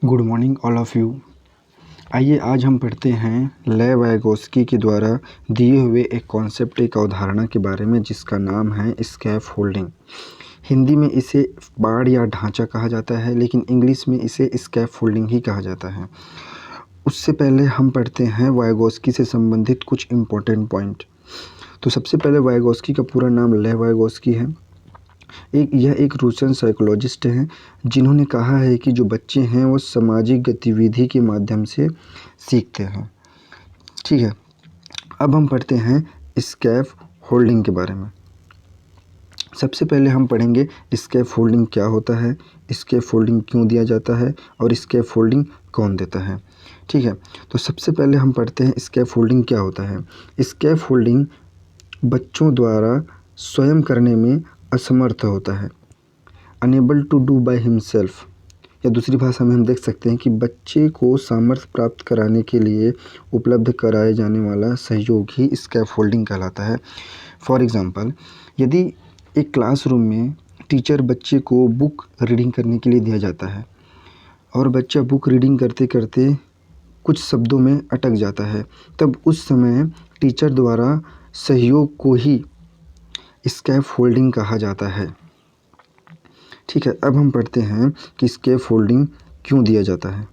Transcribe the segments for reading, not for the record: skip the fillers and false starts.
Good morning all of you. आइए आज हम पढ़ते हैं लेव वाइगोस्की के द्वारा दिए हुए एक कॉन्सेप्ट, एक अवधारणा के बारे में जिसका नाम है स्कैफोल्डिंग। हिंदी में इसे बाड़ या ढांचा कहा जाता है, लेकिन इंग्लिश में इसे स्कैफोल्डिंग ही कहा जाता है। उससे पहले हम पढ़ते हैं वाइगोस्की से संबंधित कुछ इम्पोर्टेंट पॉइंट। तो सबसे पहले वाइगोस्की का पूरा नाम लेव वाइगोस्की है। यह एक रूसन साइकोलॉजिस्ट हैं जिन्होंने कहा है कि जो बच्चे हैं वो सामाजिक गतिविधि के माध्यम से सीखते हैं। ठीक है, अब हम पढ़ते हैं स्कैफ होल्डिंग के बारे में। सबसे पहले हम पढ़ेंगे स्कैफ होल्डिंग क्या होता है, स्कैफ होल्डिंग क्यों दिया जाता है और स्कैफ होल्डिंग कौन देता है। ठीक है, तो सबसे पहले हम पढ़ते हैं स्कैफ होल्डिंग क्या होता है। स्कैफ होल्डिंग बच्चों द्वारा स्वयं करने में असमर्थ होता है, unable to do by himself, या दूसरी भाषा में हम देख सकते हैं कि बच्चे को सामर्थ्य प्राप्त कराने के लिए उपलब्ध कराए जाने वाला सहयोग ही स्कैफोल्डिंग कहलाता है। फॉर एग्ज़ाम्पल, यदि एक क्लासरूम में टीचर बच्चे को बुक रीडिंग करने के लिए दिया जाता है और बच्चा बुक रीडिंग करते करते कुछ शब्दों में अटक जाता है, तब उस समय टीचर द्वारा सहयोग को ही स्कैफोल्डिंग कहा जाता है। ठीक है, अब हम पढ़ते हैं कि स्कैफोल्डिंग क्यों दिया जाता है।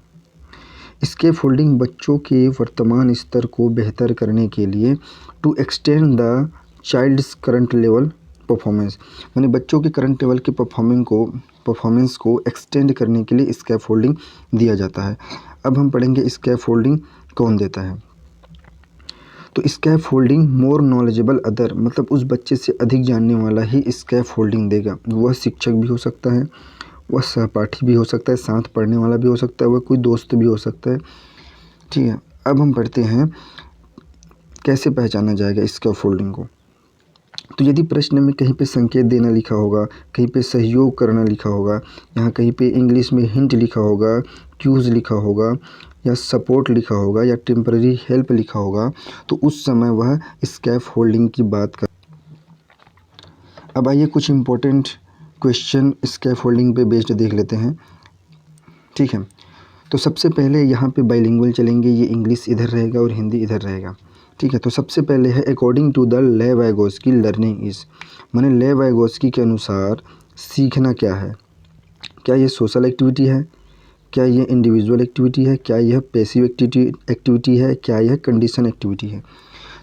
स्कैफोल्डिंग बच्चों के वर्तमान स्तर को बेहतर करने के लिए to extend the child's current level performance, यानी बच्चों के करंट लेवल के परफॉर्मेंस को एक्सटेंड करने के लिए स्कैफोल्डिंग दिया जाता है। अब हम पढ़ेंगे स्कैफोल्डिंग कौन देता है। तो स्कैफोल्डिंग मोर नॉलेजेबल अदर, मतलब उस बच्चे से अधिक जानने वाला ही स्कैफोल्डिंग देगा। वह शिक्षक भी हो सकता है, वह सहपाठी भी हो सकता है, साथ पढ़ने वाला भी हो सकता है, वह कोई दोस्त भी हो सकता है। ठीक है, अब हम पढ़ते हैं कैसे पहचाना जाएगा स्कैफोल्डिंग को। तो यदि प्रश्न में कहीं पे संकेत देना लिखा होगा, कहीं पे सहयोग करना लिखा होगा, यहाँ कहीं पे इंग्लिश में हिंट लिखा होगा, क्यूज़ लिखा होगा, या सपोर्ट लिखा होगा, या टेम्पररी हेल्प लिखा होगा, तो उस समय वह स्कैफोल्डिंग की बात कर। अब आइए कुछ इम्पोर्टेंट क्वेश्चन स्कैफोल्डिंग पे बेस्ड देख लेते हैं। ठीक है, तो सबसे पहले यहाँ पे बाइलिंगुअल चलेंगे, ये इंग्लिश इधर रहेगा और हिंदी इधर रहेगा। ठीक है, तो सबसे पहले है अकॉर्डिंग टू द लेव वाइगोस्की लर्निंग इज़, माने लेव वाइगोस्की के अनुसार सीखना क्या है। क्या ये सोशल एक्टिविटी है, क्या यह इंडिविजुअल एक्टिविटी है, क्या यह पैसिव एक्टिविटी है, क्या यह कंडीशन एक्टिविटी है।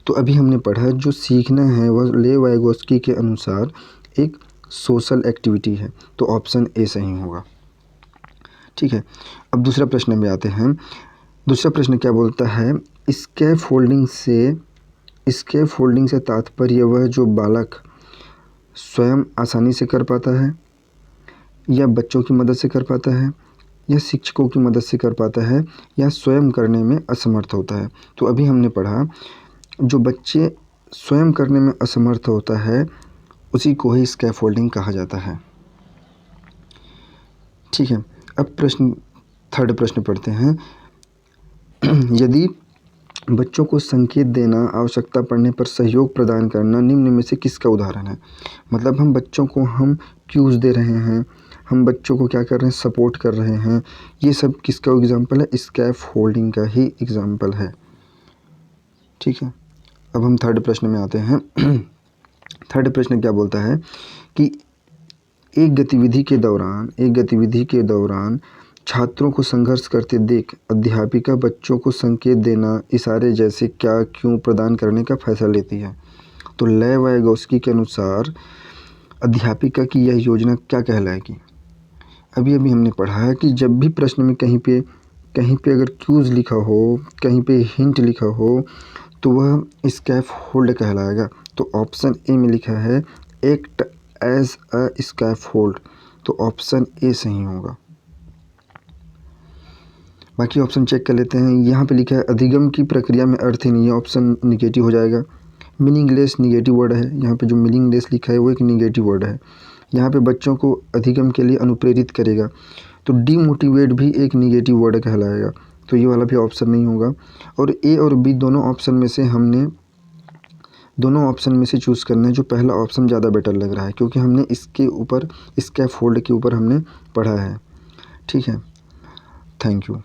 तो अभी हमने पढ़ा जो सीखना है वह लेव वाइगोस्की के अनुसार एक सोशल एक्टिविटी है, तो ऑप्शन ए सही होगा। ठीक है, अब दूसरा प्रश्न में आते हैं। दूसरा प्रश्न क्या बोलता है, स्कैफोल्डिंग से तात्पर्य वह जो बालक स्वयं आसानी से कर पाता है, या बच्चों की मदद से कर पाता है, या शिक्षकों की मदद से कर पाता है, या स्वयं करने में असमर्थ होता है। तो अभी हमने पढ़ा जो बच्चे स्वयं करने में असमर्थ होता है उसी को ही स्कैफोल्डिंग कहा जाता है। ठीक है, अब थर्ड प्रश्न पढ़ते हैं। यदि बच्चों को संकेत देना, आवश्यकता पड़ने पर सहयोग प्रदान करना निम्न में से किसका उदाहरण है। मतलब हम बच्चों को क्यूज़ दे रहे हैं, हम बच्चों को क्या कर रहे हैं, सपोर्ट कर रहे हैं, ये सब किसका एग्जाम्पल है, स्कैफोल्डिंग का ही एग्जाम्पल है। ठीक है, अब हम थर्ड प्रश्न में आते हैं। थर्ड प्रश्न क्या बोलता है कि एक गतिविधि के दौरान छात्रों को संघर्ष करते देख अध्यापिका बच्चों को संकेत देना, इशारे जैसे क्या क्यों प्रदान करने का फैसला लेती है। तो लेव वाइगोस्की के अनुसार अध्यापिका की यह योजना क्या कहलाएगी। अभी हमने पढ़ा है कि जब भी प्रश्न में कहीं पे अगर क्यूज़ लिखा हो, कहीं पे हिंट लिखा हो, तो वह स्कैफोल्ड कहलाएगा। तो ऑप्शन ए में लिखा है एक्ट एज अ स्कैफोल्ड, तो ऑप्शन ए सही होगा। बाकी ऑप्शन चेक कर लेते हैं। यहाँ पे लिखा है अधिगम की प्रक्रिया में अर्थ ही नहीं है, ऑप्शन निगेटिव हो जाएगा। मीनिंगलेस निगेटिव वर्ड है, यहाँ पे जो मीनिंगलेस लिखा है वो एक निगेटिव वर्ड है। यहाँ पे बच्चों को अधिगम के लिए अनुप्रेरित करेगा, तो डीमोटिवेट भी एक निगेटिव वर्ड कहलाएगा, तो ये वाला भी ऑप्शन नहीं होगा। और ए और बी दोनों ऑप्शन में से चूज़ करना है। जो पहला ऑप्शन ज़्यादा बेटर लग रहा है क्योंकि हमने स्कैफोल्ड के ऊपर हमने पढ़ा है। ठीक है, थैंक यू।